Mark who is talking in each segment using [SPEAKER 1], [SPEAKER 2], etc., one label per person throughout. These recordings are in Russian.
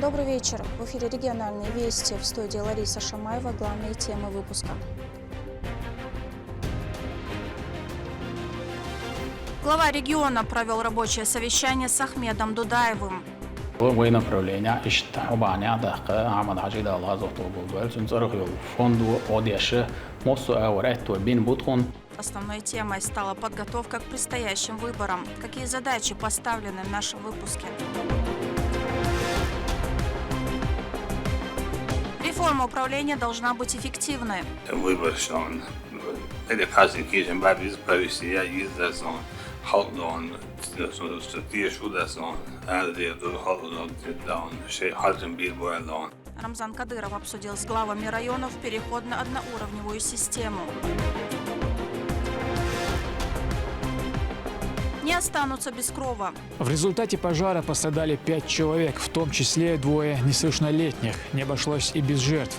[SPEAKER 1] Добрый вечер. В эфире региональные вести. В студии Лариса Шамаева. Главные темы выпуска. Глава региона провел рабочее совещание с Ахмедом Дудаевым. Основной темой стала подготовка к предстоящим выборам. Какие задачи поставлены в нашем выпуске? Реформа управления должна быть эффективной. Рамзан Кадыров обсудил с главами районов переход на одноуровневую систему. Не останутся без крова.
[SPEAKER 2] В результате пожара пострадали 5 человек, в том числе 2 несовершеннолетних. Не обошлось и без жертв.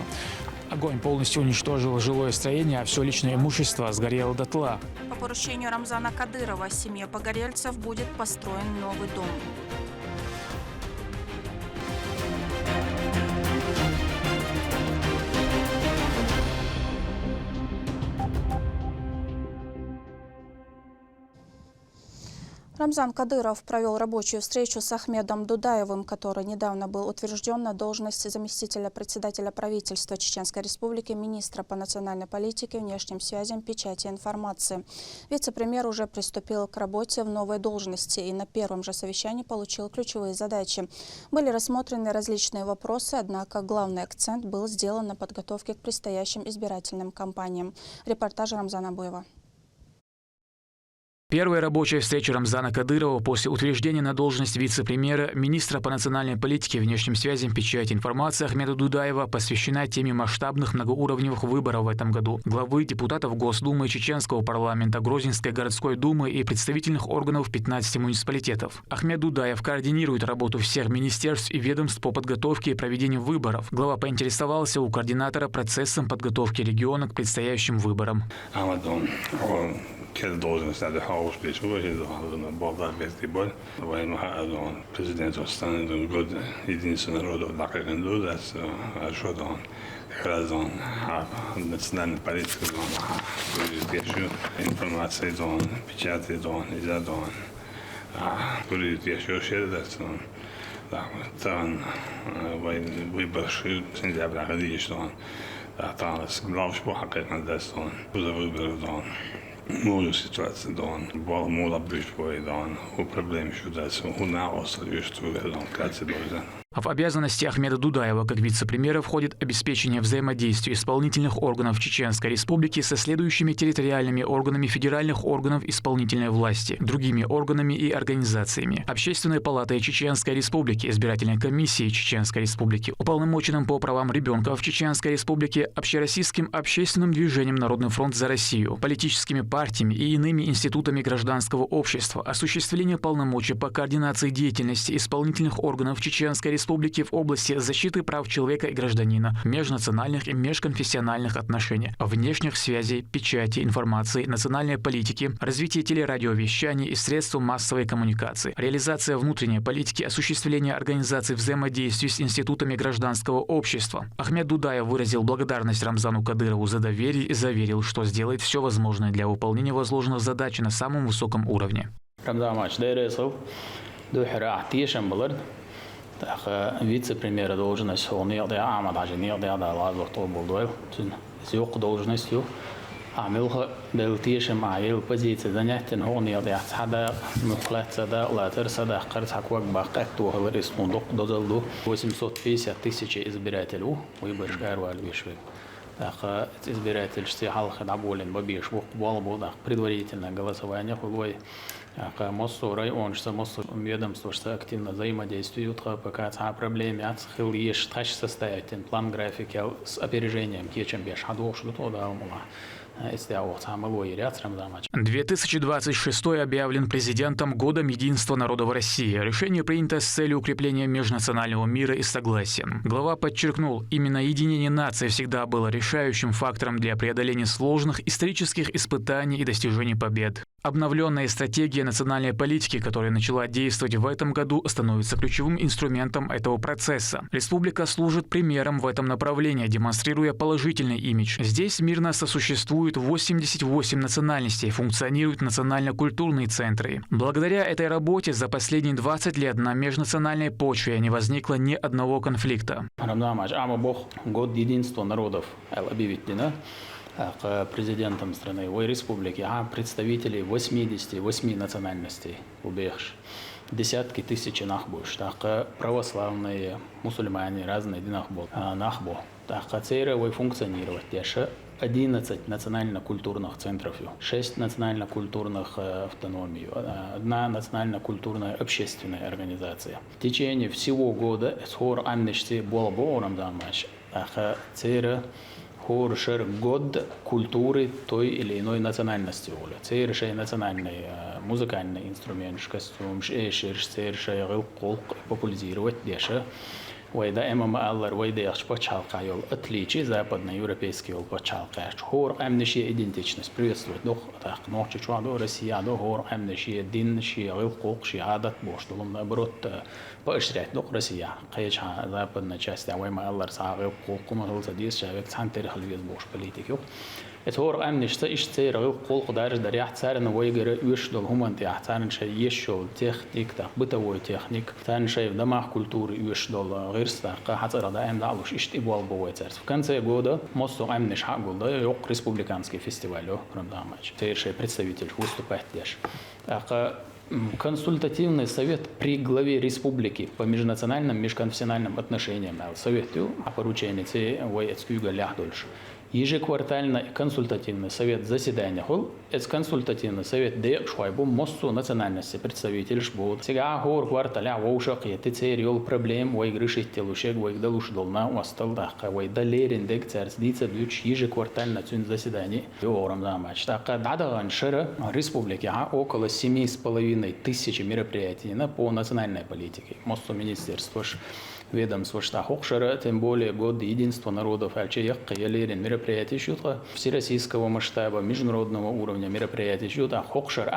[SPEAKER 2] Огонь полностью уничтожил жилое строение, а все личное имущество сгорело дотла.
[SPEAKER 1] По поручению Рамзана Кадырова семье погорельцев будет построен новый дом. Рамзан Кадыров провел рабочую встречу с Ахмедом Дудаевым, который недавно был утвержден на должность заместителя председателя правительства Чеченской Республики, министра по национальной политике, внешним связям, печати и информации. Вице-премьер уже приступил к работе в новой должности и на первом же совещании получил ключевые задачи. Были рассмотрены различные вопросы, однако главный акцент был сделан на подготовке к предстоящим избирательным кампаниям. Репортаж Рамзана Буева.
[SPEAKER 2] Первая рабочая встреча Рамзана Кадырова после утверждения на должность вице-премьера, министра по национальной политике, внешним связям, печати и информации Ахмеда Дудаева посвящена теме масштабных многоуровневых выборов в этом году. Главы депутатов Госдумы, Чеченского парламента, Грозненской городской думы и представительных органов 15 муниципалитетов. Ахмед Дудаев координирует работу всех министерств и ведомств по подготовке и проведению выборов. Глава поинтересовался у координатора процессом подготовки региона к предстоящим выборам.
[SPEAKER 3] Должность надо хаос печует, на болда Вести боль. Военный президент страны год единственный народ, так как он думает, что он разон национальной политики, он информации, он печати, он изо, он говорит еще он там выбор сентября годы, что он там главный похакет на десятон, за выбор он. Много ситуаций, да он был молодой, да он у проблем сюда, у нас что он катится должен.
[SPEAKER 2] В обязанности Ахмеда Дудаева как вице-премьера входит обеспечение взаимодействия исполнительных органов Чеченской Республики со следующими территориальными органами федеральных органов исполнительной власти, другими органами и организациями: Общественной палатой Чеченской Республики, избирательной комиссией Чеченской Республики, уполномоченным по правам ребенка в Чеченской Республике, общероссийским общественным движением «Народный фронт за Россию», политическими партиями и иными институтами гражданского общества, осуществление полномочий по координации деятельности исполнительных органов Чеченской Республики в области защиты прав человека и гражданина, межнациональных и межконфессиональных отношений, внешних связей, печати, информации, национальной политики, развитие телерадиовещания и средств массовой коммуникации, реализация внутренней политики, осуществление организации взаимодействия с институтами гражданского общества. Ахмед Дудаев выразил благодарность Рамзану Кадырову за доверие и заверил, что сделает все возможное для выполнения возложенных задач на самом высоком уровне.
[SPEAKER 4] Вице-премьера должность, он должностью, عملها دلتيش معي البوزيشن زنيتن هون يضيع هذا مخلص هذا لا ترس هذا قرص حكوك باقته هو الاسم دو 850 тысяч избирателей выбор والبيشوي так избиратель стихал хадаболен бабиш волбу да предварительное голосование хуй Моссу район, что Моссу ведомство, что активно взаимодействуют, пока проблемы отхил есть, тач состоять план графики с опережением, чем беш, а до что то да умла.
[SPEAKER 2] 2026 объявлен президентом Годом единства народов России. Решение принято с целью укрепления межнационального мира и согласия. Глава подчеркнул, именно единение нации всегда было решающим фактором для преодоления сложных исторических испытаний и достижения побед. Обновленная стратегия национальной политики, которая начала действовать в этом году, становится ключевым инструментом этого процесса. Республика служит примером в этом направлении, демонстрируя положительный имидж. Здесь мирно сосуществует 88 национальностей, функционируют национально-культурные центры. Благодаря этой работе за последние 20 лет на межнациональной почве не возникло ни одного конфликта.
[SPEAKER 4] Год единства народов президентом страны и республики, представителей 88 национальностей убежищ. Десятки тысяч нахбуш, православные, мусульмане, разные нахбу. Церковь функционировать. 11 национально-культурных центров, 6 национально-культурных автономий, 1 национально-культурная общественная организация. В течение всего года схор амнисти был рамзамаш. Хоршер год культуры той или иной национальности. Цершей национальный музыкальный инструмент, костюм, цершей популяризировать дешево. Вайда ММАЛР вайда яхш почалка йол отличий западноевропейский йол почалка. Хор амнишия идентичность приветствует. Дох так ночи чуадо Россия до хор амнишия дин ши гилкок ши адат бош. Долом наоборот поощрять дох Россия. Кайча западная часть ММАЛР сагил колком гилзадис шавек центр хлвиз бош политику. Хор амништа ишцер гилкок дарж дарях царен вайгер юш дол хуманти ахцарен шей ешо техник так бытовой техник. Царен шей в домах культуры юш дол в конце года моссу амниш хагулда йок республиканский фестиваль рамдамач. Церший представитель выступает здесь. Консультативный совет при главе республики по межнациональным, межконфессиональным отношениям советую о поручении воецкюга ляхдольш. Ежеквартальный консультативный совет заседания хол, это консультативный совет де швайбу моссу национальности представитель шбуд. Сега хор кварталя воушак етицериол проблем вой грешить телушек вой далуш долна осталда вой далерин дек царсдица дюч ежеквартально цюн заседаний йорам замач. Так дадаган шера республики около 7,5 тысяч мероприятий по национальной политике. Моссу министерство ведомство штахокшера, тем более год единства народов, мероприятий шутка всероссийского масштаба, международного уровня мероприятий шутка хокшер,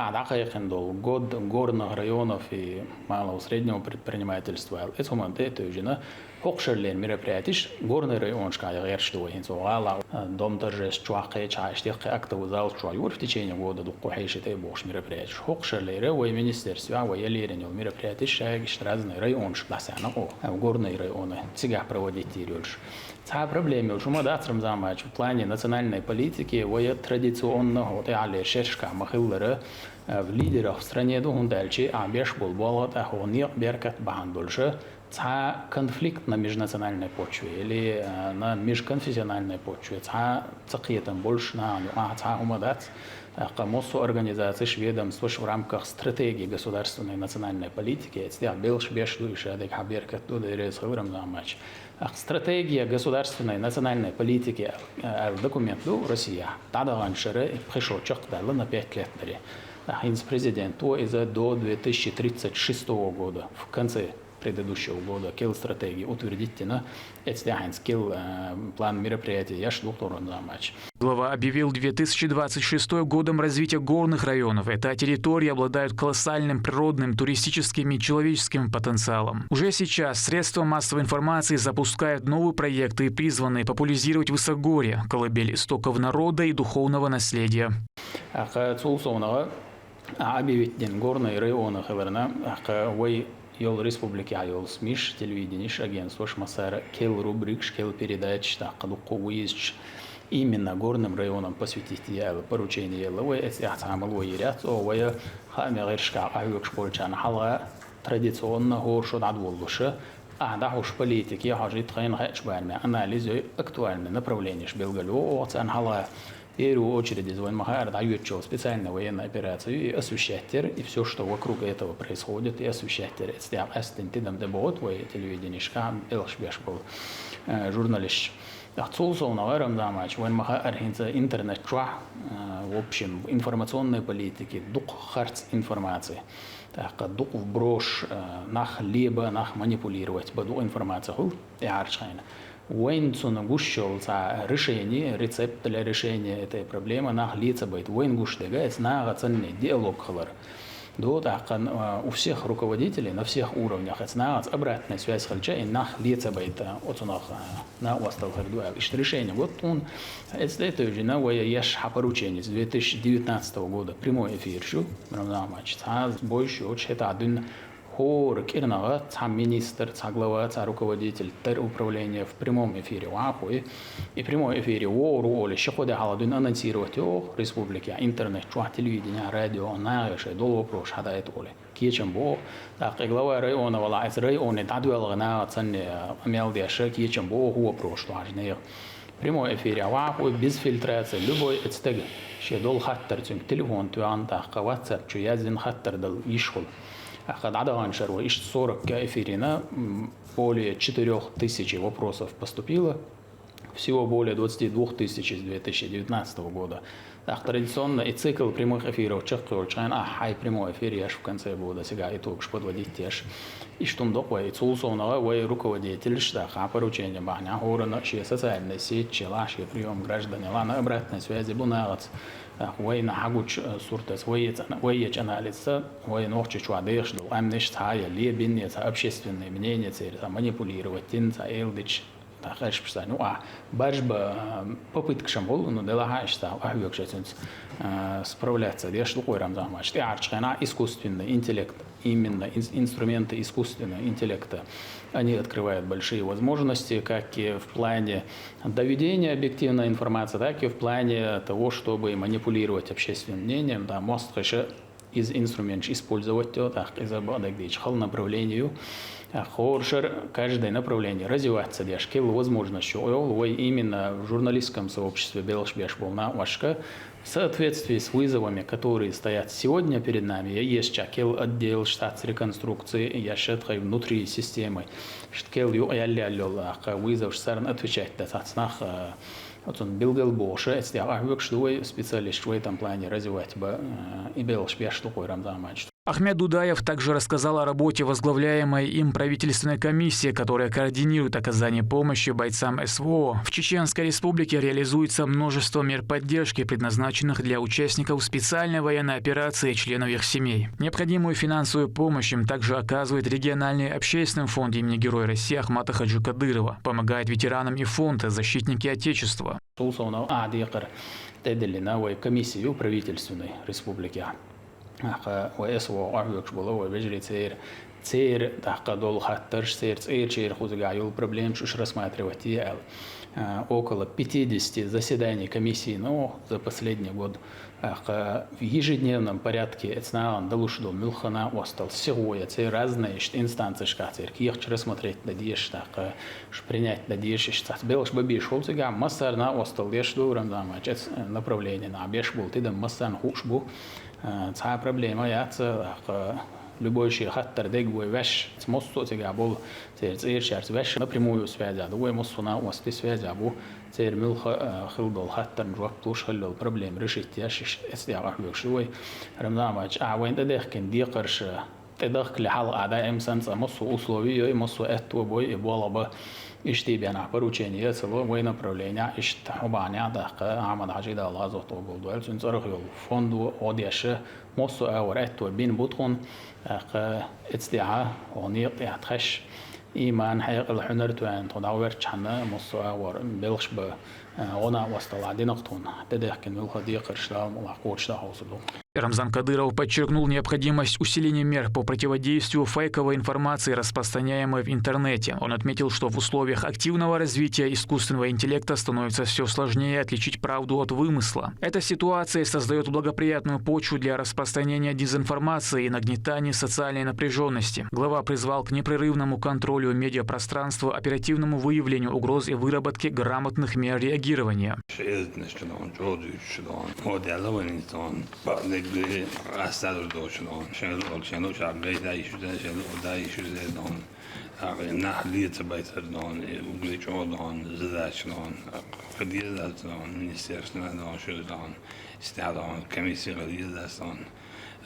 [SPEAKER 4] год горных районов и малого среднего предпринимательства. Это уже хокшерлен мероприятий, горный район шкая что дом торжеств чуахе чаштех актовый зал чуаюр в течение года духохейши те бош мероприятий. Хокшерлере в министерстве, в елеренил мероприятий шаягиш разный район шпласяна горные районы сега проводить тирюльш. Та проблема уже мадацрам замач в плане национальной политики, в традиционного теале шешка махиллера в лидерах в стране дугундальчи, а беш был болот, а хония беркат бандульше. Та конфликт на межнациональной почве или на межконфессиональной почве, та цакетом больше на та умадац. Моссу организации ведомств в рамках стратегии государственной национальной политики, стратегия государственной национальной политики документ Россия. Тогда раньше пришел на 5 лет. Президент до 2036 года в конце предыдущего года кел стратегии утвердительно кел план мероприятий я шло на матч.
[SPEAKER 2] Глава объявил 2026 годом развития горных районов. Эта территория обладает колоссальным природным, туристическим и человеческим потенциалом. Уже сейчас средства массовой информации запускают новые проекты, призванные популяризировать высокогорье, колыбель истоков народа и духовного наследия.
[SPEAKER 4] Объявить горные районы Йол республики айол смеш телевидение агентство шмасара кел рубрик кел передач такалуку выезд именно горным районам посвятить поручение ловой эсяхамалой ряд овая хамершка айок шполчан хала традиционно горшо надволуша а дахуш политики хажит хайн хачбарме анализ актуальное направление шбелгалю оцан хала В первую очередь звон Махар дает специальную военную операцию и осуществлять и все, что вокруг этого происходит, и осуществлять. Это телевидение, журналист. Отсулсовного Рамзамач, вон маха архинца интернет чуа, в общем, информационной политики, дух харц информации. Так, дух вброш, нах либо нах манипулировать, баду информация хул, и арчайна. Войн цуна гушел за решение, рецепт для решения этой проблемы, нах лица будет, войн гуш дегает, нага ценный диалог халар. До так у всех руководителей на всех уровнях это обратная связь хальча и нах лица будет отцунах на остал хардуа. И решение вот он это уже на яш поручение с 2019 года прямой эфир шу матч. Больше очень это один хор кирнага сам министр, глава, руководитель управления в прямом эфире вахуи и прямой эфире роли шохода халадун анонсировать о республике интернет, телевидение, радио, наеше дол вопрос хада это оли. Кичем бо так глава района вала из района тадуэл на цене мелдеша кичем бо вопрос важный. Прямой эфире вахуи без фильтрации любой эцтег шедол хаттер телефон туан так WhatsApp чуязин хаттер дал ишхул. Ахад адаганшер во иш 40 эфирина более 4000 вопросов поступило, всего более 22 тысяч с 2019 года. Так, традиционно и цикл прямых эфиров хай прямой эфир я в конце года сега итог подводить теж. И что такое цулсовного вой руководитель штаха поручения бахня хорона социальной сеть челаши прием граждане лана обратной связи бунагац. Вой на хагуч суртес вой анализа вой ночи чуадеш дол амнеш тая лебинец общественное мнение цель манипулировать тинца элдич тахаш писанию бажба попытка шамбол но делаха что ахвекшец справляться деш лукой рамзамач ты арчхана искусственный интеллект именно инструменты искусственного интеллекта они открывают большие возможности как и в плане доведения объективной информации, так и в плане того, чтобы манипулировать общественным мнением, да, мост из инструментов использовать то, так и забавных дичхал направлению, хоршер каждое направление развиваться, дешкил возможностью, именно в журналистском сообществе Белшбеш волна вашка в соответствии с вызовами, которые стоят сегодня перед нами, есть чакел отдел штат реконструкции, я шетрой внутри системы, шткел ю вызов сарн отвечать достаточно. Вот он билгал больше, если специалист в этом плане развивать бы и Белшбеш такой рамзамач.
[SPEAKER 2] Ахмед Дудаев также рассказал о работе возглавляемой им правительственной комиссии, которая координирует оказание помощи бойцам СВО. В Чеченской Республике реализуется множество мер поддержки, предназначенных для участников специальной военной операции и членов их семей. Необходимую финансовую помощь им также оказывает региональный общественный фонд имени Героя России Ахмата Хаджи Кадырова. Помогает ветеранам и фонд «Защитники Отечества».
[SPEAKER 4] Комиссию правительственной республики. СВО أعرف شو بيجري تسير تحقدول خطر تسير خذ проблем شو рассматривать около 50 заседаний комиссии, но за последний год в ежедневном порядке далушдо милхана остал всего эти разные инстанции шкатер их рассмотреть надеюсь так принять надеюсь что белш баби шел сега массар на остал дешду рамзамач направление на беш был ты да массан хушбу ца проблема я любой шей хаттер дегвой веш смоссо сега был цер шарс веш напрямую связь да вой моссона осты связь абу цер милха хилдол хаттер жок туш хилдол проблем решить я если я ахвек шой рамзамач вайн дехкен дикарш تدخل حلقة ده إمسان مصو أسلوبي مصو أتو بوي إبوالبا إشتي بينا بروتشينية سلو وين برولينيا إشت حبانيا ده عمد عجيدة الله زوتو بولدوال سنصرخ يول فوندو أوديش مصو أور أتو بين بوتخون اتستيعا ونيق يتخش إيمان حيق الحنر توان تداور تشحنا مصو أور بلش ب ona ostala одинокton. Тедехкен вилходиқар штам лахкот штахосуду.
[SPEAKER 2] Рамзан Кадыров подчеркнул необходимость усиления мер по противодействию фейковой информации, распространяемой в интернете. Он отметил, что в условиях активного развития искусственного интеллекта становится все сложнее отличить правду от вымысла. Эта ситуация создает благоприятную почву для распространения дезинформации и нагнетания социальной напряженности. Глава призвал к непрерывному контролю медиапространства, оперативному выявлению угроз и выработке грамотных мер реагирования реагирования.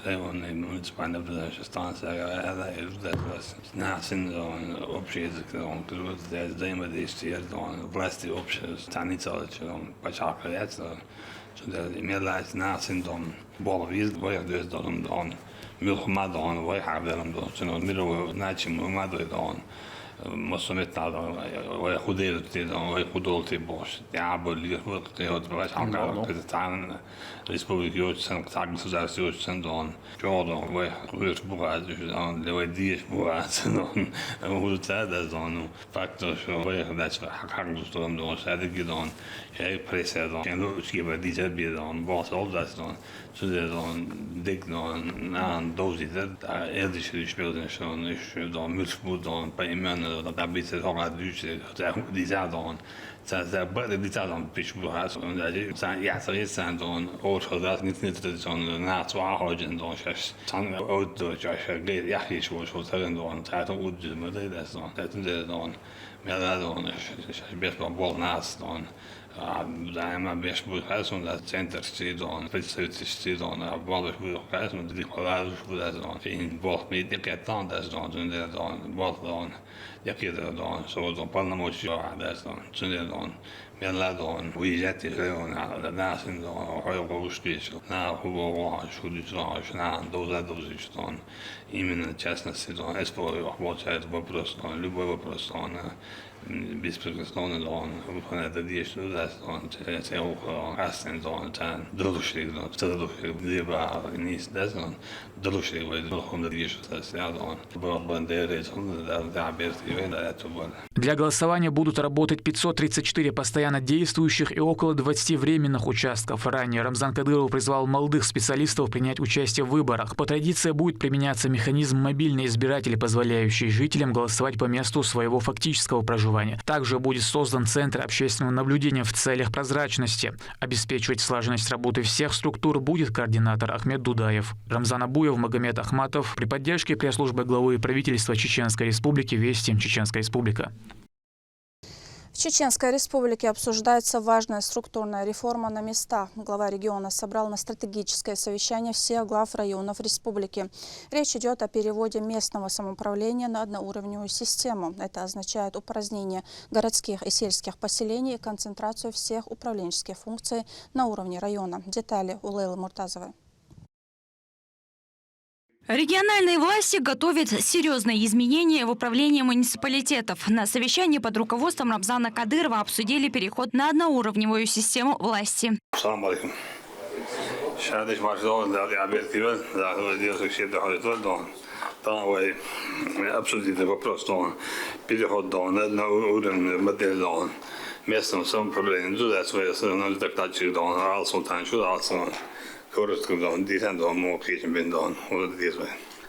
[SPEAKER 3] Районные муниципальные станции, насын общие взаимодействие власти общие станицы почакается, имелась насын болвиз воевдес дом милхмадон воехабелом дом мировой значимый мадой Мосометадо, худеют, худолты бош. Я был лихвот, вот бывает, капитан Республики Чеченской, государство Чеченской, Чорно, выш бывает, он левый бывает, он улетает, он фактор, что выехать, как что он садики, он я прессион, он скибы дизель, он босс, олдас, он он дигно на дозитер, эдиши спелden, он еще до мюсбуд, он по имени da bitte sogar Deutsche, die sagen, dass die sagen, ich weiß, und ja, so ist dann auch das nicht so nach zu arbeiten, so ich sagen, Deutsch, ja, ich muss sagen, und Zeitung gut, das so, das sind so, mehr da so, ich bin wohl nass, und da immer best bereits und das Center steht und Представитель steht und aber bereits und die Collage das und in Wort mit der Karton das und der Wort und der geht und so полномочия das und der und mehr ладон уезжать и на нас in Европейский на Hugo Schuldisch на доза что именно частности он эксплуатирует вопрос любой вопрос он беспрекословно он выполняет действия да он все растет он дружный либо не да он дружный он движется он был бандеры он да это было.
[SPEAKER 2] Для голосования будут работать 534 постоянно действующих и около 20 временных участков. Ранее Рамзан Кадыров призвал молодых специалистов принять участие в выборах. По традиции будет применяться механизм мобильный избиратель, позволяющий жителям голосовать по месту своего фактического проживания. Также будет создан Центр общественного наблюдения в целях прозрачности. Обеспечивать слаженность работы всех структур будет координатор Ахмед Дудаев. Рамзан Абуев, Магомед Ахматов при поддержке пресс-службы главы правительства Чеченской Республики Вести, Чеченская Республика.
[SPEAKER 1] В Чеченской Республике обсуждается важная структурная реформа на местах. Глава региона собрал на стратегическое совещание всех глав районов республики. Речь идет о переводе местного самоуправления на одноуровневую систему. Это означает упразднение городских и сельских поселений и концентрацию всех управленческих функций на уровне района. Детали у Лейлы Муртазовой.
[SPEAKER 5] Региональные власти готовят серьезные изменения в управлении муниципалитетов. На совещании под руководством Рамзана Кадырова обсудили переход на одноуровневую систему власти.
[SPEAKER 3] Обсудили вопрос переход на одноуровневую модель местного самоуправления. Туда свои тактические Ал-Султан,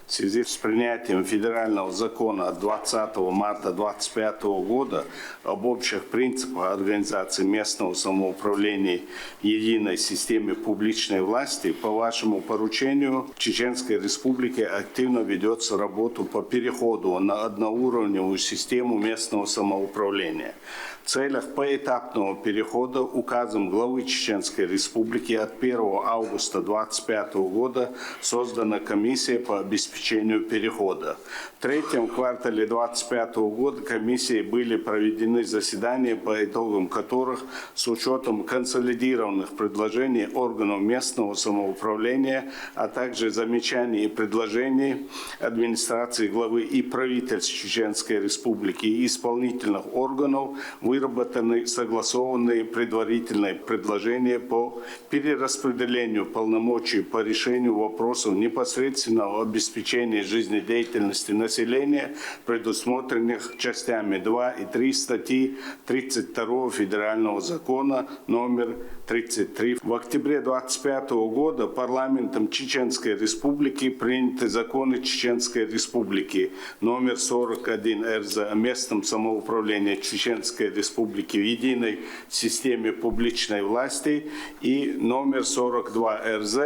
[SPEAKER 6] В связи с принятием федерального закона от 20 марта 2025 года об общих принципах организации местного самоуправления в единой системе публичной власти, по вашему поручению в Чеченской Республике активно ведется работа по переходу на одноуровневую систему местного самоуправления. В целях поэтапного перехода указом главы Чеченской Республики от 1 августа 2025 года создана комиссия по обеспечению перехода. В третьем квартале 2025 года комиссией были проведены заседания, по итогам которых с учетом консолидированных предложений органов местного самоуправления, а также замечаний и предложений администрации главы и правительств Чеченской Республики и исполнительных органов выработаны согласованные предварительные предложения по перераспределению полномочий по решению вопросов непосредственного обеспечения жизнедеятельности населения, предусмотренных частями 2 и 3 статьи 32 федерального закона номер 33. В октябре 2025 года парламентом Чеченской Республики приняты законы Чеченской Республики номер 41 РЗ о местном самоуправлении Чеченской Республики в единой системе публичной власти и номер 42 РЗ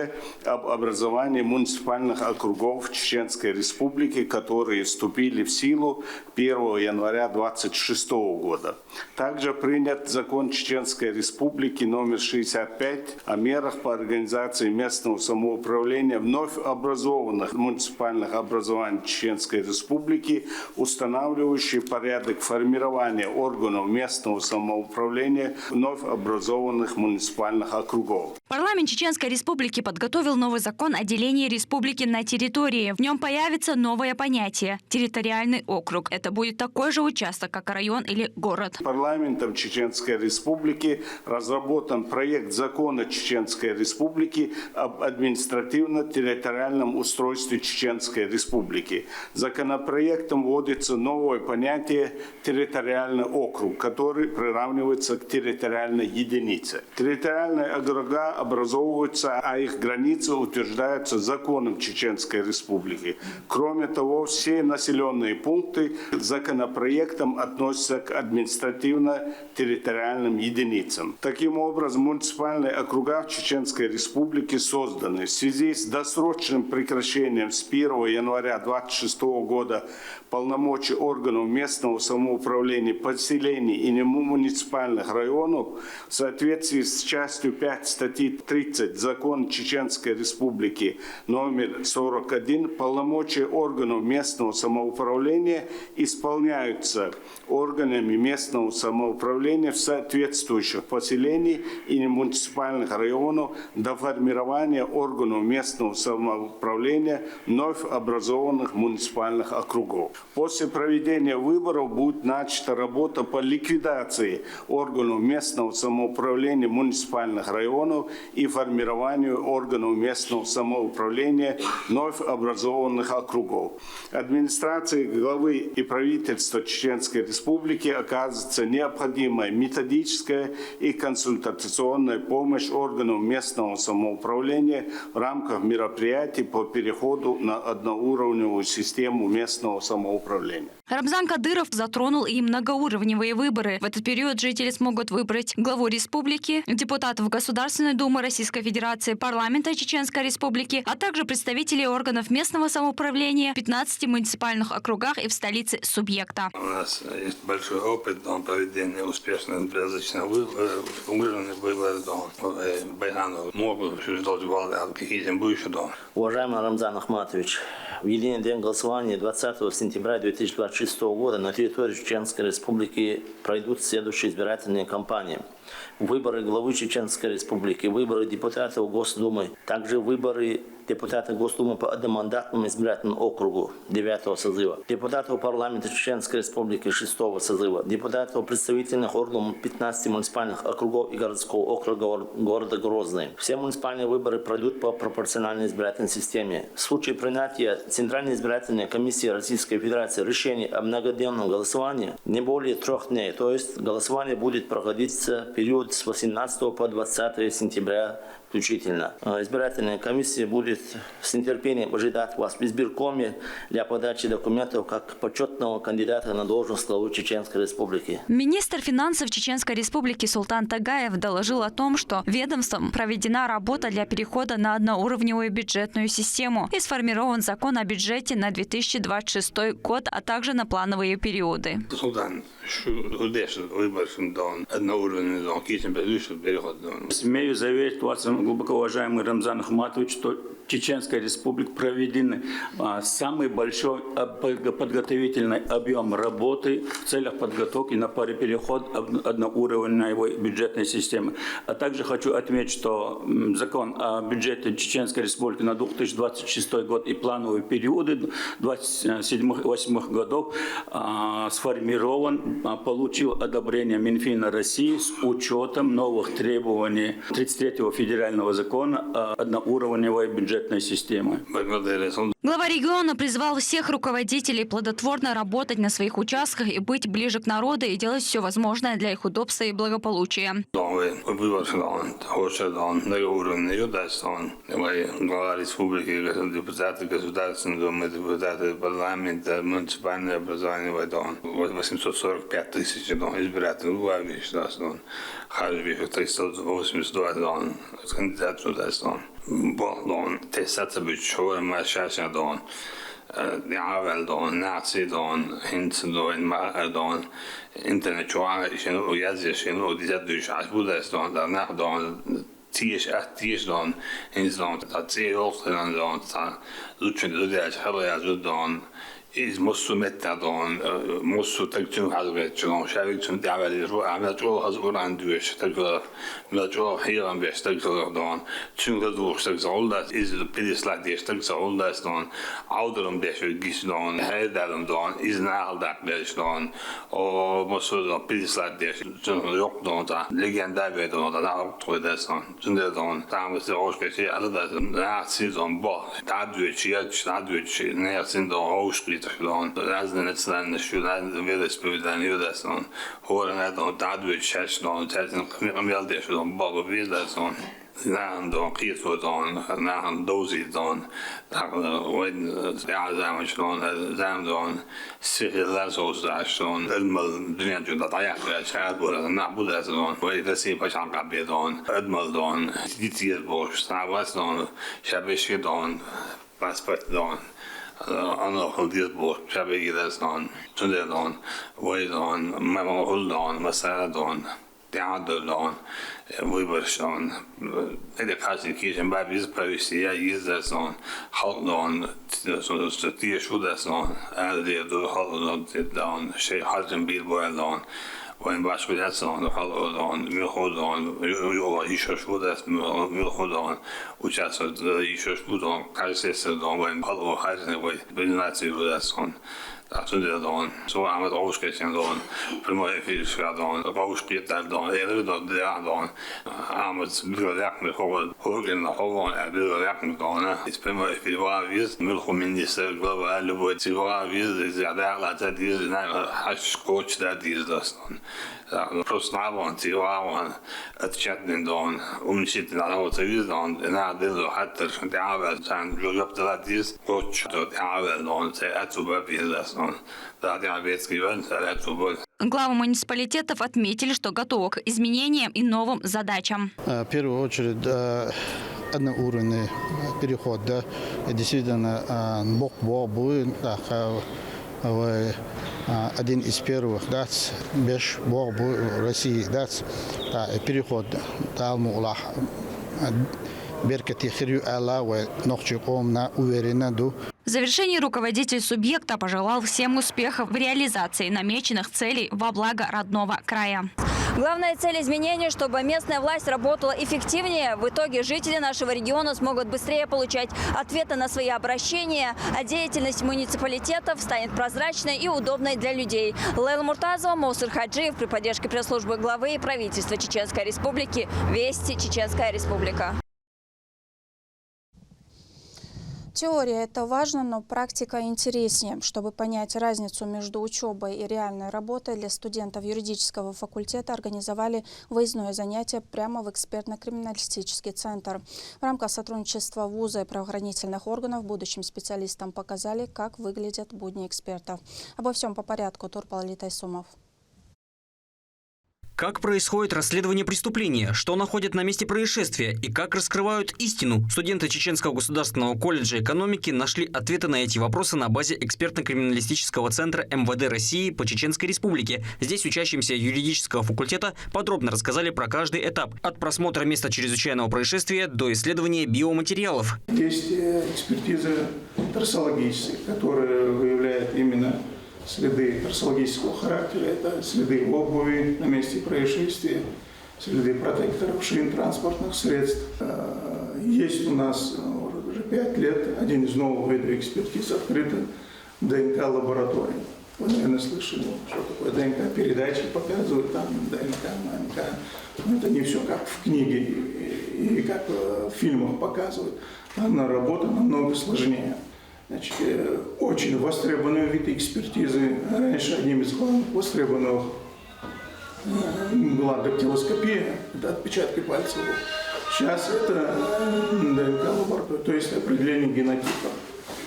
[SPEAKER 6] об образовании муниципальных округов Чеченской Республики, которые вступили в силу 1 января 2026 года. Также принят закон Чеченской Республики номер 65 о мерах по организации местного самоуправления вновь образованных муниципальных образований Чеченской Республики, устанавливающий порядок формирования органов местного самоуправления вновь образованных муниципальных округов.
[SPEAKER 5] Парламент Чеченской Республики подготовил новый закон о делении республики на территории. В нем появится новое понятие – территориальный округ. Это будет такой же участок, как район или город.
[SPEAKER 6] Парламентом Чеченской Республики разработан проект закона Чеченской Республики об административно-территориальном устройстве Чеченской Республики. Законопроектом вводится новое понятие территориальный округ, который приравнивается к территориальной единице. Территориальные округа образовываются, а их границы утверждаются законом Чеченской Республики. Кроме того, все населенные пункты законопроектом относятся к административно-территориальным единицам. Таким образом, муниципальные округа в Чеченской Республике созданы в связи с досрочным прекращением с 1 января 2026 года полномочий органов местного самоуправления поселений и муниципальных районов в соответствии с частью 5 статьи 30 Закона Чеченской Республики номер 41 полномочия органов местного самоуправления исполняются органами местного самоуправления в соответствующих поселениях и муниципальных районов до формирования органов местного самоуправления вновь образованных муниципальных округов. После проведения выборов будет начата работа по ликвидации органов местного самоуправления муниципальных районов и формированию органов местного самоуправления вновь образованных округов. Администрации главы и правительства Чеченской Республики оказывается необходимая методическая и консультационная помощь органам местного самоуправления в рамках мероприятий по переходу на одноуровневую систему местного самоуправления.
[SPEAKER 5] Рамзан Кадыров затронул и многоуровневые выборы. В этот период жители смогут выбрать главу республики, депутатов Государственной Думы Российской Федерации, парламента Чеченской Республики, а также представителей органов местного самоуправления в 15 муниципальных округах и в столице субъекта.
[SPEAKER 3] У нас есть большой опыт проведения успешных различных выборов.
[SPEAKER 7] Уважаемый Рамзан Ахматович, в единый день голосования 20 сентября 2026 года на территории Чеченской Республики пройдут следующие избирательные кампании. Выборы главы Чеченской Республики, выборы депутатов Госдумы, также выборы депутата Госдумы по одномандатному избирательному округу 9 созыва, депутатов парламента Чеченской Республики 6 созыва, депутатов представительных органов 15 муниципальных округов и городского округа города Грозный. Все муниципальные выборы пройдут по пропорциональной избирательной системе. В случае принятия Центральной избирательной комиссии Российской Федерации решения о многодневном голосовании не более 3 дней, то есть голосование будет проходиться в период с 18 по 20 сентября включительно. Избирательная комиссия будет с нетерпением ожидать вас в избиркоме для подачи документов как почетного кандидата на должность главы Чеченской Республики.
[SPEAKER 5] Министр финансов Чеченской Республики Султан Тагаев доложил о том, что ведомством проведена работа для перехода на одноуровневую бюджетную систему и сформирован закон о бюджете на 2026 год, а также на плановые периоды.
[SPEAKER 8] Смею заверить вас, глубоко уважаемый Рамзан Ахматович, что Чеченская Республика проведен самый большой подготовительный объем работы в целях подготовки на переход одноуровневой бюджетной системы. А также хочу отметить, что закон о бюджете Чеченской Республики на 2026 год и плановые периоды 2027-2028 годов сформирован, получил одобрение Минфина России с учетом новых требований 33-го федерального закона о одноуровневой бюджетной бюджетной системы.
[SPEAKER 5] Глава региона призвал всех руководителей плодотворно работать на своих участках и быть ближе к народу и делать все возможное для их удобства и благополучия.
[SPEAKER 3] Глава республики, депутаты Государственной Думы, депутаты парламента, муниципальное образование, 845 тысяч избирателей, Харбих 382 кандидат сюда. Bon, det sätter budskapet med kärleken. Det är väl då nazidan, inte då en marknaden, internationella och jäziken och det är ju självbudestan där när då tiers dan insland att se också den då så utsänd det är själva då is måste mätta då måste tänkte halvvägs så självt som det är väl så att jag har så en dusch tänkte jag här en bästa då tunga då så alldeles is det precis det så alldeles då outer det så gis då här där då is när det då och måste då precis det så jag då legenda vet då där tror det så det då там så också alla där säsong bara där du när sen då разные национальные вероисповедания, хорен då dadwe chesnon täten kamel det så bara vidare så när då kit för då när han dosi då och ja zaman då så så edmal dunyan ju da ya så bara när både så och det ser på chanka be då edmal då ditir bo stavas då shabesh då pasport då Anna hållit på Shabigidastan, Sundadan, Waidan, Mamahuldan, Masaradan, Teadardan, Wiberstan, det kanske kishen babis Paris, Izdasan, Haldan, så Tieshudasan, det då Haldan, Dan, Sheikh Hatem Bilboedan. وين باش بدأتنا خلودان ملخودان يولا يشوش بدأت ملخودان وجالسة يشوش بدان كارسيسدان وين خلو خارجنا وين بيناتي بدأتنا تأتون så använder avskräckningen då primärt fyrskadan avskräckningen då eller då det då används byråverksamhet för högre hållan är byråverksamhet då det primärt för var vis miljöminister global och det var vis det där att det är när haschkoch där det är då prosnavan till var att chatten då sitter där och så vidare när det då hatter det är väl sen jag upptäckte att det coach då det är väl då så att så blir
[SPEAKER 5] Главы муниципалитетов отметили, что готовы к изменениям и новым задачам.
[SPEAKER 9] В первую очередь, одноуровневый переход, да, действительно, Бог будет один из первых, да, без Бог в России, да, переход, талмулах, беркати хирю Аллах, нохчиком на уверенно ду.
[SPEAKER 5] В завершении руководитель субъекта пожелал всем успехов в реализации намеченных целей во благо родного края.
[SPEAKER 10] Главная цель изменений, чтобы местная власть работала эффективнее. В итоге жители нашего региона смогут быстрее получать ответы на свои обращения, а деятельность муниципалитетов станет прозрачной и удобной для людей. Лейла Муртазова, Моусир Хаджиев при поддержке пресс-службы главы и правительства Чеченской Республики. Вести, Чеченская Республика.
[SPEAKER 1] Теория – это важно, но практика интереснее. Чтобы понять разницу между учебой и реальной работой, для студентов юридического факультета организовали выездное занятие прямо в экспертно-криминалистический центр. В рамках сотрудничества вуза и правоохранительных органов будущим специалистам показали, как выглядят будни экспертов. Обо всем по порядку. Турпал Тайсумов.
[SPEAKER 11] Как происходит расследование преступления, что находят на месте происшествия и как раскрывают истину, студенты Чеченского государственного колледжа экономики нашли ответы на эти вопросы на базе экспертно-криминалистического центра МВД России по Чеченской Республике. Здесь учащимся юридического факультета подробно рассказали про каждый этап – от просмотра места чрезвычайного происшествия до исследования биоматериалов.
[SPEAKER 12] Есть экспертиза трассологическая, которая выявляет именно следы трассологического характера, это следы обуви на месте происшествия, следы протекторов шин транспортных средств. Есть у нас уже 5 лет один из новых видов экспертиз открыта ДНК-лаборатория. Вы, наверное, слышали, что такое ДНК-передачи показывают, там ДНК, МНК. Но это не все как в книге и как в фильмах показывают. Данная работа намного сложнее. Значит, очень востребованные виды экспертизы. Раньше одним из главных востребованных была дактилоскопия, это отпечатки пальцев. Сейчас это ДНК-лаборатория, то есть определение генотипа.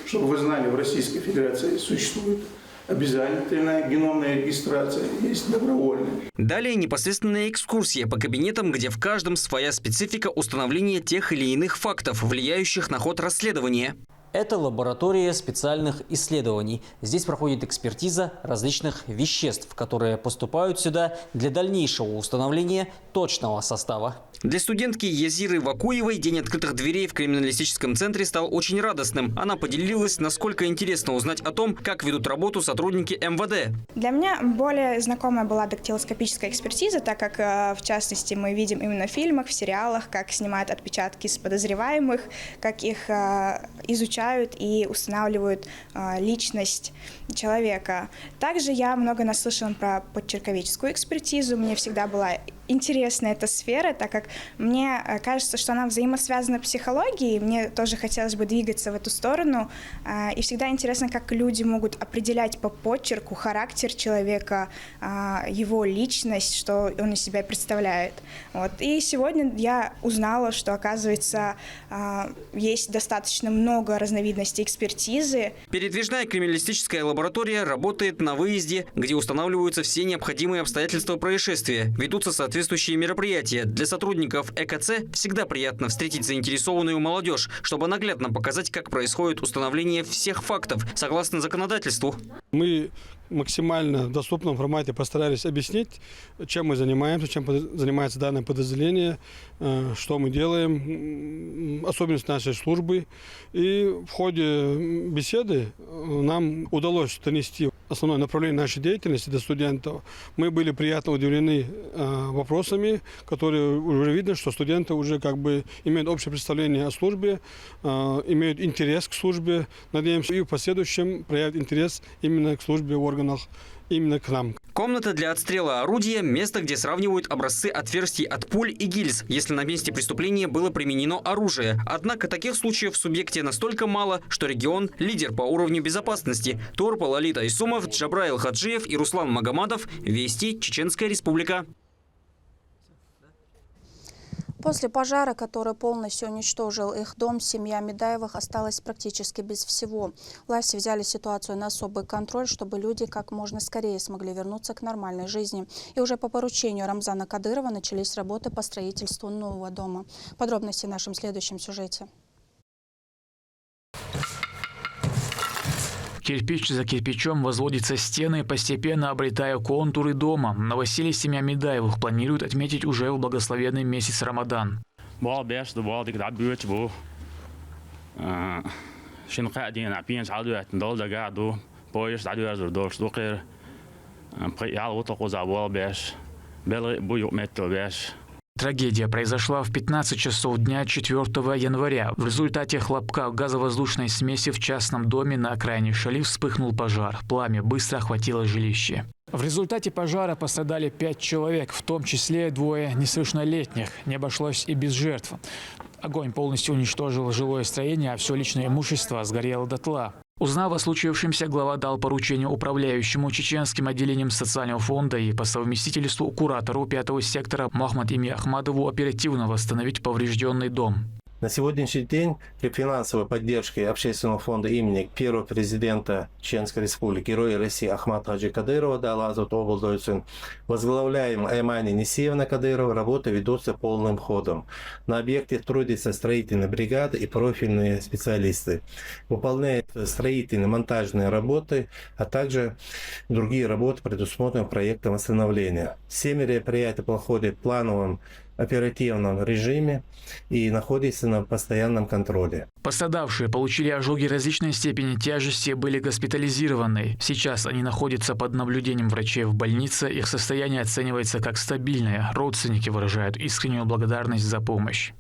[SPEAKER 12] Чтобы вы знали, в Российской Федерации существует обязательная геномная регистрация, есть добровольная.
[SPEAKER 11] Далее непосредственная экскурсия по кабинетам, где в каждом своя специфика установления тех или иных фактов, влияющих на ход расследования. Это лаборатория специальных исследований. Здесь проходит экспертиза различных веществ, которые поступают сюда для дальнейшего установления точного состава. Для студентки Язиры Вакуевой день открытых дверей в криминалистическом центре стал очень радостным. Она поделилась, насколько интересно узнать о том, как ведут работу сотрудники МВД.
[SPEAKER 13] Для меня более знакомая была дактилоскопическая экспертиза, так как, в частности, мы видим именно в фильмах, в сериалах, как снимают отпечатки с подозреваемых, как их изучают и устанавливают личность человека. Также я много наслышана про подчерковическую экспертизу. Мне всегда была интересна эта сфера, так как мне кажется, что она взаимосвязана с психологией. Мне тоже хотелось бы двигаться в эту сторону. И всегда интересно, как люди могут определять по почерку характер человека, его личность, что он из себя представляет. Вот. И сегодня я узнала, что, оказывается, есть достаточно много разновидностей экспертизы.
[SPEAKER 11] Передвижная криминалистическая лаборатория работает на выезде, где устанавливаются все необходимые обстоятельства происшествия. Ведутся соответствующие мероприятия. Для сотрудников ЭКЦ всегда приятно встретить заинтересованную молодежь, чтобы наглядно показать, как происходит установление всех фактов, согласно законодательству.
[SPEAKER 14] Мы максимально в доступном формате постарались объяснить, чем мы занимаемся, чем занимается данное подразделение, что мы делаем, особенности нашей службы. И в ходе беседы нам удалось донести основное направление нашей деятельности до студентов. Мы были приятно удивлены вопросами, которые уже видно, что студенты уже как бы имеют общее представление о службе, имеют интерес к службе. Надеемся, и в последующем проявят интерес именно к службе в органах, именно к нам.
[SPEAKER 11] Комната для отстрела орудия – место, где сравнивают образцы отверстий от пуль и гильз, если на месте преступления было применено оружие. Однако таких случаев в субъекте настолько мало, что регион – лидер по уровню безопасности. Турпал Алита Исумов, Джабраил Хаджиев и Руслан Магомадов. Вести, Чеченская Республика.
[SPEAKER 1] После пожара, который полностью уничтожил их дом, семья Медаевых осталась практически без всего. Власти взяли ситуацию на особый контроль, чтобы люди как можно скорее смогли вернуться к нормальной жизни. И уже по поручению Рамзана Кадырова начались работы по строительству нового дома. Подробности в нашем следующем сюжете.
[SPEAKER 2] Кирпич за кирпичом возводятся стены, постепенно обретая контуры дома. В Новоселье семья Медаевых планирует отметить уже в благословенный месяц Рамадан. Трагедия произошла в 15 часов дня 4 января. В результате хлопка газовоздушной смеси в частном доме на окраине Шали вспыхнул пожар. Пламя быстро охватило жилище. В результате пожара пострадали 5 человек, в том числе 2 несовершеннолетних. Не обошлось и без жертв. Огонь полностью уничтожил жилое строение, а все личное имущество сгорело дотла. Узнав о случившемся, глава дал поручение управляющему чеченским отделением социального фонда и по совместительству куратору 5-го сектора Мохаммад Ими Ахмадову оперативно восстановить поврежденный дом.
[SPEAKER 15] На сегодняшний день при финансовой поддержке общественного фонда имени первого президента Чеченской Республики, Героя России Ахмата Хаджи Кадырова, возглавляем Аймани Несиевна Кадырова, работы ведутся полным ходом. На объекте трудятся строительные бригады и профильные специалисты. Выполняют строительные монтажные работы, а также другие работы, предусмотренные проектом восстановления. Все мероприятия проходят в плановом оперативном режиме и находится на постоянном контроле.
[SPEAKER 2] Пострадавшие получили ожоги различной степени тяжести и были госпитализированы. Сейчас они находятся под наблюдением врачей в больнице. Их состояние оценивается как стабильное. Родственники выражают искреннюю благодарность за помощь.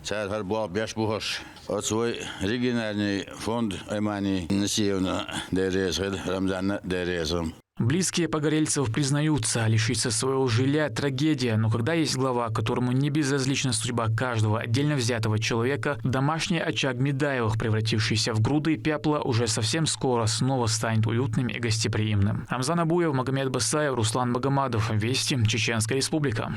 [SPEAKER 16] Сәр бол беш бухаш. Свой региональный фонд Эмани Насиевна Дерезгед Рамзана Дерезом.
[SPEAKER 2] Близкие погорельцев признаются, лишиться своего жилья – трагедия, но когда есть глава, которому не безразлична судьба каждого отдельно взятого человека, домашний очаг Медаевых, превратившийся в груды пепла, уже совсем скоро снова станет уютным и гостеприимным. Рамзан Абуев, Магомед Басаев, Руслан Магомадов. Вести, Чеченская Республика.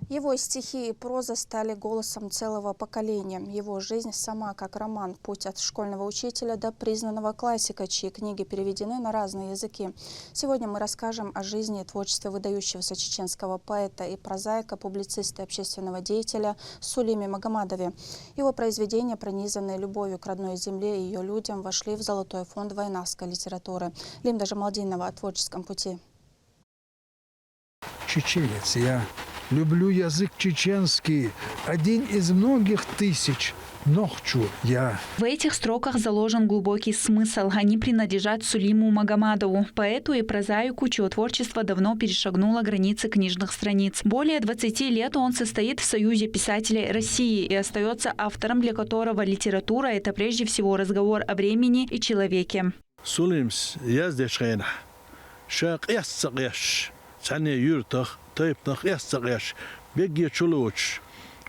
[SPEAKER 1] Его стихи и проза стали голосом целого поколения. Его жизнь сама как роман, путь от школьного учителя до признанного классика, чьи книги переведены на разные языки. Сегодня мы расскажем о жизни и творчестве выдающегося чеченского поэта и прозаика, публициста и общественного деятеля Сулиме Магомадове. Его произведения, пронизанные любовью к родной земле и ее людям, вошли в Золотой фонд войнавской литературы. Лимда Жамалдинова о творческом пути.
[SPEAKER 17] Чеченец я. Люблю язык чеченский, один из многих тысяч. Нохчу я.
[SPEAKER 18] В этих строках заложен глубокий смысл. Они принадлежат Сулиму Магомадову, поэту и прозаику, чье творчество давно перешагнуло границы книжных страниц. Более 20 лет он состоит в Союзе писателей России и остается автором, для которого литература – это прежде всего разговор о времени и человеке.
[SPEAKER 17] Сулимс яздешхена. Шак яссагеш. Сане юртах. Тайпнах яссагеш. Беги чулуч.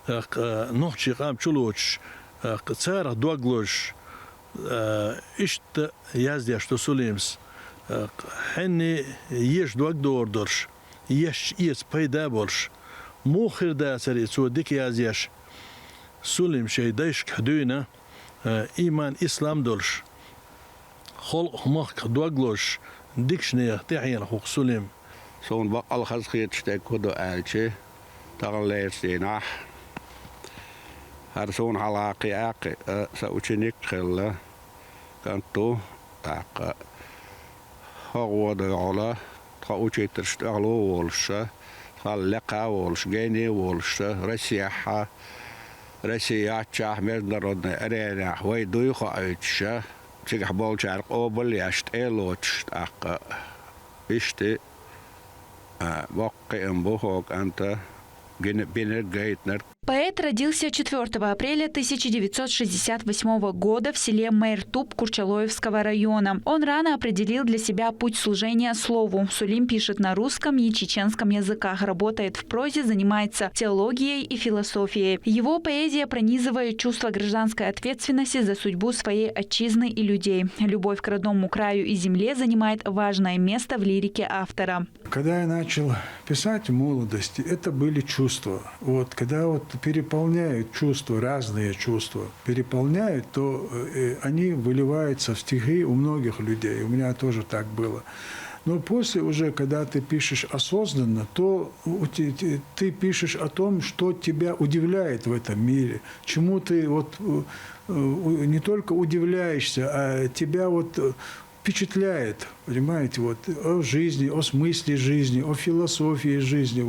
[SPEAKER 17] Нохчи хам чулуч. Цара дуаглош. Ишт яздеш то Сулимс. Хенни еш дуагдордорш. Еш ес пайда борш. Мохир да сари цу дик яздеш. Сулим шейдайш кдуина. Иман ислам дорш. Хол хмах дуаглош. Дикшне тахин хук Сулим.
[SPEAKER 19] Zo'n bak al geschiet stek kudo elche, tagaleer sena. Har zo'n halaki ake sa uchinik khella kanto tak hawada ala ta uchiter staglo wolsha khallqa wolsh gene wolsh Россия чах международная арена way дуй хаича чиг болчар обл яшт элоч так иште
[SPEAKER 18] Поэт родился 4 апреля 1968 года в селе Мейртуб Курчалоевского района. Он рано определил для себя путь служения слову. Сулим пишет на русском и чеченском языках, работает в прозе, занимается теологией и философией. Его поэзия пронизывает чувство гражданской ответственности за судьбу своей отчизны и людей. Любовь к родному краю и земле занимает важное место в лирике автора.
[SPEAKER 17] Когда я начал писать в молодости, это были чувства. Вот, когда переполняют чувства, разные чувства, переполняют, то они выливаются в стихи у многих людей. У меня тоже так было. Но после уже, когда ты пишешь осознанно, то ты пишешь о том, что тебя удивляет в этом мире, чему ты не только удивляешься, а тебя впечатляет, понимаете, о жизни, о смысле жизни, о философии жизни,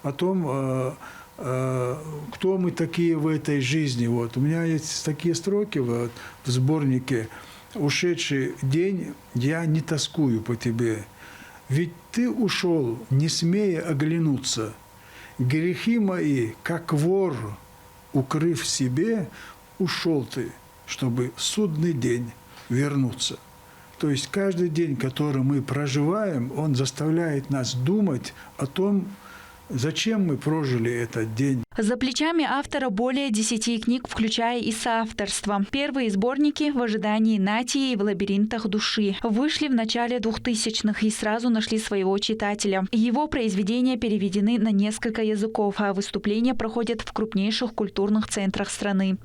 [SPEAKER 17] о том, кто мы такие в этой жизни. У меня есть такие строки в сборнике «Ушедший день, я не тоскую по тебе, ведь ты ушел, не смея оглянуться. Грехи мои, как вор, укрыв себе, ушел ты, чтобы в судный день вернуться». То есть каждый день, который мы проживаем, он заставляет нас думать о том, зачем мы прожили этот день.
[SPEAKER 18] За плечами автора более 10 книг, включая и соавторство. Первые сборники «В ожидании Натии» и «В лабиринтах души» вышли в начале 2000-х и сразу нашли своего читателя. Его произведения переведены на несколько языков, а выступления проходят в крупнейших культурных центрах страны.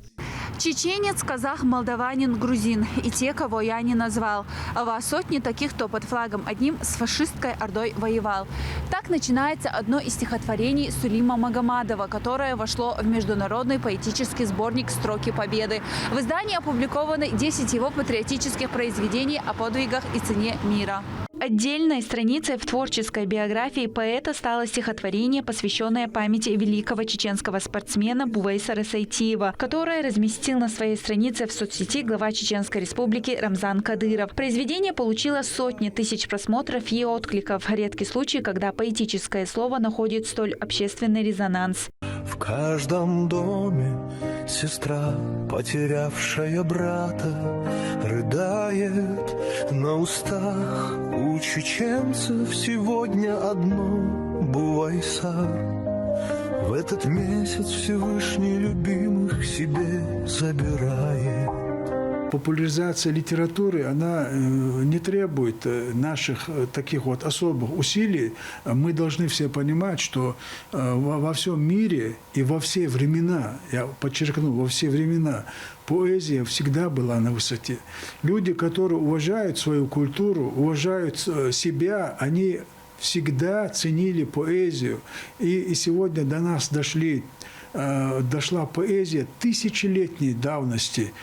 [SPEAKER 20] Чеченец, казах, молдаванин, грузин и те, кого я не назвал. А вас сотни таких, кто под флагом одним с фашистской ордой воевал. Так начинается одно из стихотворений Сулима Магомадова, которое вошло в международный поэтический сборник «Строки Победы». В издании опубликованы 10 его патриотических произведений о подвигах и цене мира.
[SPEAKER 18] Отдельной страницей в творческой биографии поэта стало стихотворение, посвященное памяти великого чеченского спортсмена Бувейса Рысайтиева, которое разместил на своей странице в соцсети глава Чеченской Республики Рамзан Кадыров. Произведение получило сотни тысяч просмотров и откликов. Редкий случай, когда поэтическое слово находит столь общественный резонанс.
[SPEAKER 21] В каждом доме сестра, потерявшая брата, рыдает на устах. У чеченцев сегодня одно Бувайсар. В этот месяц Всевышний любимых себе забирает.
[SPEAKER 17] Популяризация литературы, она не требует наших таких вот особых усилий. Мы должны все понимать, что во всем мире и во все времена, я подчеркну, во все времена, поэзия всегда была на высоте. Люди, которые уважают свою культуру, уважают себя, они всегда ценили поэзию. И сегодня до нас дошла поэзия тысячелетней давности.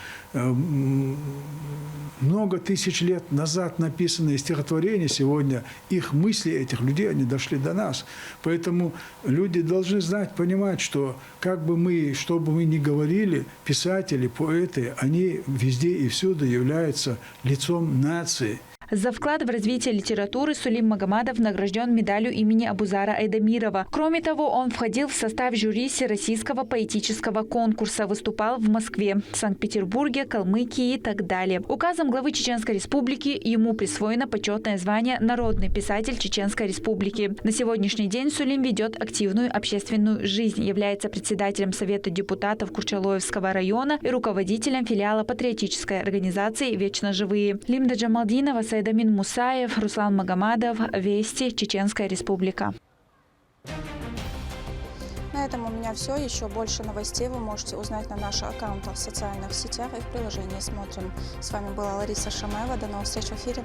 [SPEAKER 17] Много тысяч лет назад написанные стихотворения сегодня, их мысли этих людей, они дошли до нас. Поэтому люди должны знать, понимать, что что бы мы ни говорили, писатели, поэты, они везде и всюду являются лицом нации.
[SPEAKER 18] За вклад в развитие литературы Сулим Магомадов награжден медалью имени Абузара Айдамирова. Кроме того, он входил в состав жюри Всероссийского поэтического конкурса, выступал в Москве, Санкт-Петербурге, Калмыкии и так далее. Указом главы Чеченской Республики ему присвоено почетное звание «Народный писатель Чеченской Республики». На сегодняшний день Сулим ведет активную общественную жизнь, является председателем Совета депутатов Курчалоевского района и руководителем филиала патриотической организации «Вечно живые». Лимда Джамалдинова, Сайдамин Мусаев, Руслан Магомадов, Вести, Чеченская Республика.
[SPEAKER 1] На этом у меня все. Еще больше новостей вы можете узнать на наших аккаунтах в социальных сетях и в приложении «Смотрим». С вами была Лариса Шамаева. До новых встреч в эфире.